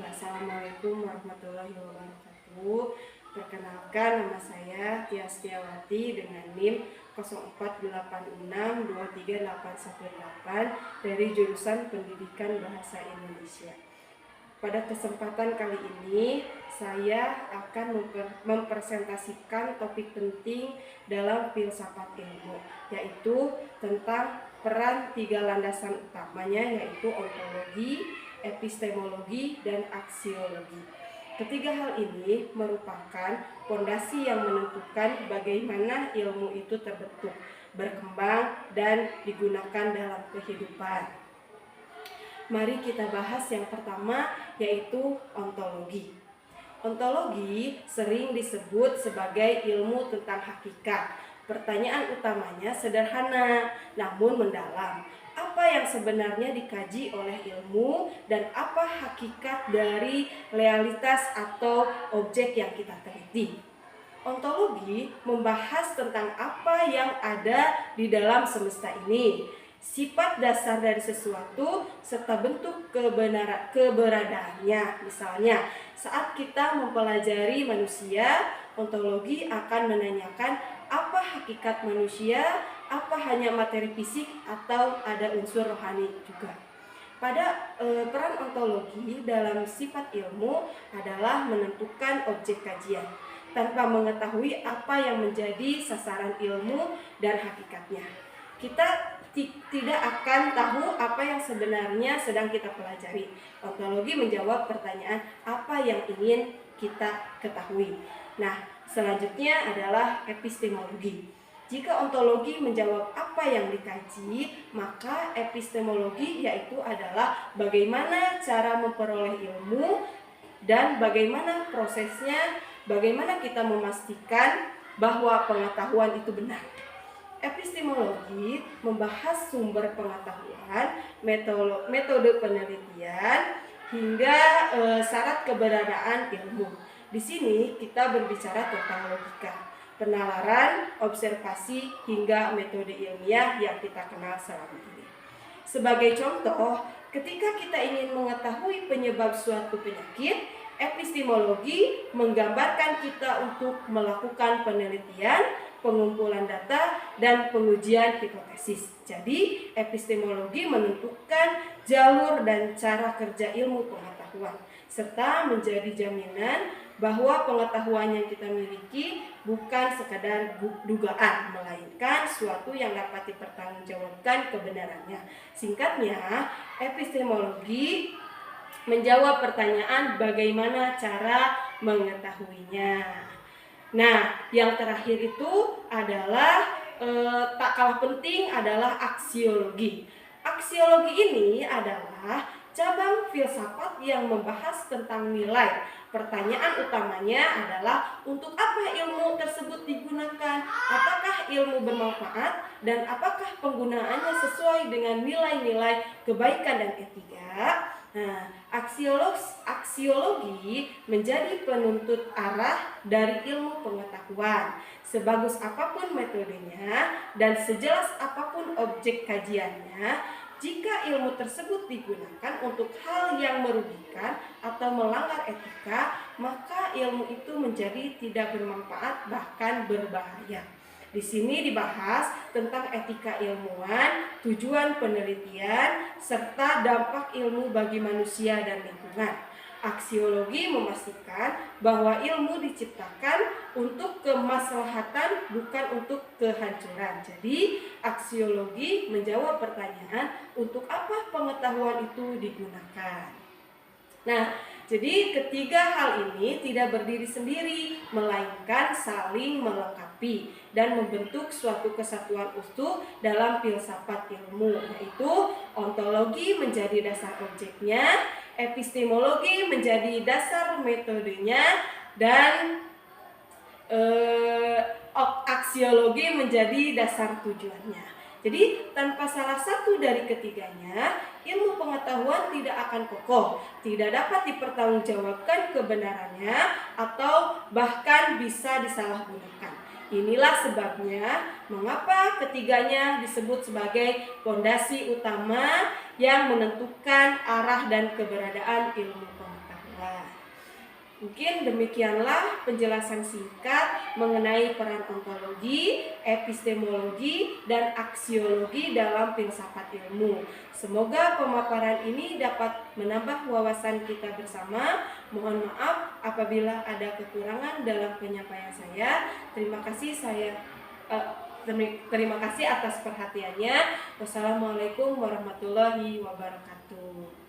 Assalamualaikum warahmatullahi wabarakatuh. Perkenalkan, nama saya Tia Setiawati dengan NIM 0486238118 dari jurusan Pendidikan Bahasa Indonesia. Pada kesempatan kali ini, saya akan mempresentasikan topik penting dalam filsafat ilmu, yaitu tentang peran tiga landasan utamanya, yaitu ontologi, epistemologi, dan aksiologi. Ketiga hal ini merupakan fondasi yang menentukan bagaimana ilmu itu terbentuk, berkembang, dan digunakan dalam kehidupan. Mari kita bahas yang pertama, yaitu ontologi. Ontologi sering disebut sebagai ilmu tentang hakikat. Pertanyaan utamanya sederhana, namun mendalam. Apa yang sebenarnya dikaji oleh ilmu dan apa hakikat dari realitas atau objek yang kita teliti? Ontologi membahas tentang apa yang ada di dalam semesta ini, sifat dasar dari sesuatu, serta bentuk keberadaannya. Misalnya, saat kita mempelajari manusia, ontologi akan menanyakan apa hakikat manusia, apa hanya materi fisik atau ada unsur rohani juga. Pada peran ontologi dalam sifat ilmu adalah menentukan objek kajian tanpa mengetahui apa yang menjadi sasaran ilmu dan hakikatnya. Kita tidak akan tahu apa yang sebenarnya sedang kita pelajari. Ontologi menjawab pertanyaan apa yang ingin kita ketahui. Nah, selanjutnya adalah epistemologi. Jika ontologi menjawab apa yang dikaji, maka epistemologi yaitu adalah bagaimana cara memperoleh ilmu dan bagaimana prosesnya, bagaimana kita memastikan bahwa pengetahuan itu benar. Epistemologi membahas sumber pengetahuan, metode penelitian, hingga syarat keberadaan ilmu. Di sini kita berbicara tentang logika, penalaran, observasi, hingga metode ilmiah yang kita kenal selama ini. Sebagai contoh, ketika kita ingin mengetahui penyebab suatu penyakit, epistemologi menggambarkan kita untuk melakukan penelitian, pengumpulan data, dan pengujian hipotesis. Jadi, epistemologi menentukan jalur dan cara kerja ilmu pengetahuan, serta menjadi jaminan bahwa pengetahuan yang kita miliki bukan sekadar dugaan, melainkan suatu yang dapat dipertanggungjawabkan kebenarannya. Singkatnya, epistemologi menjawab pertanyaan bagaimana cara mengetahuinya. Nah, yang terakhir itu adalah tak kalah penting adalah aksiologi. Aksiologi ini adalah cabang filsafat yang membahas tentang nilai. Pertanyaan utamanya adalah untuk apa ilmu tersebut digunakan? Apakah ilmu bermanfaat dan apakah penggunaannya sesuai dengan nilai-nilai kebaikan dan etika? Nah, aksiologi menjadi penuntut arah dari ilmu pengetahuan. Sebagus apapun metodenya dan sejelas apapun objek kajiannya, jika ilmu tersebut digunakan untuk hal yang merugikan atau melanggar etika, maka ilmu itu menjadi tidak bermanfaat bahkan berbahaya. Di sini dibahas tentang etika ilmuwan, tujuan penelitian, serta dampak ilmu bagi manusia dan lingkungan. Aksiologi memastikan bahwa ilmu diciptakan untuk kemaslahatan, bukan untuk kehancuran. Jadi, aksiologi menjawab pertanyaan untuk apa pengetahuan itu digunakan. Nah, jadi ketiga hal ini tidak berdiri sendiri, melainkan saling melengkapi dan membentuk suatu kesatuan utuh dalam filsafat ilmu, yaitu ontologi menjadi dasar objeknya, epistemologi menjadi dasar metodenya, dan aksiologi menjadi dasar tujuannya. Jadi tanpa salah satu dari ketiganya, ilmu pengetahuan tidak akan kokoh, tidak dapat dipertanggungjawabkan kebenarannya, atau bahkan bisa disalahgunakan. Inilah sebabnya mengapa ketiganya disebut sebagai fondasi utama yang menentukan arah dan keberadaan ilmu pengetahuan. Nah, mungkin demikianlah penjelasan singkat mengenai peran ontologi, epistemologi, dan aksiologi dalam filsafat ilmu. Semoga pemaparan ini dapat menambah wawasan kita bersama. Mohon maaf apabila ada kekurangan dalam penyampaian saya. Terima kasih atas perhatiannya. Wassalamualaikum warahmatullahi wabarakatuh.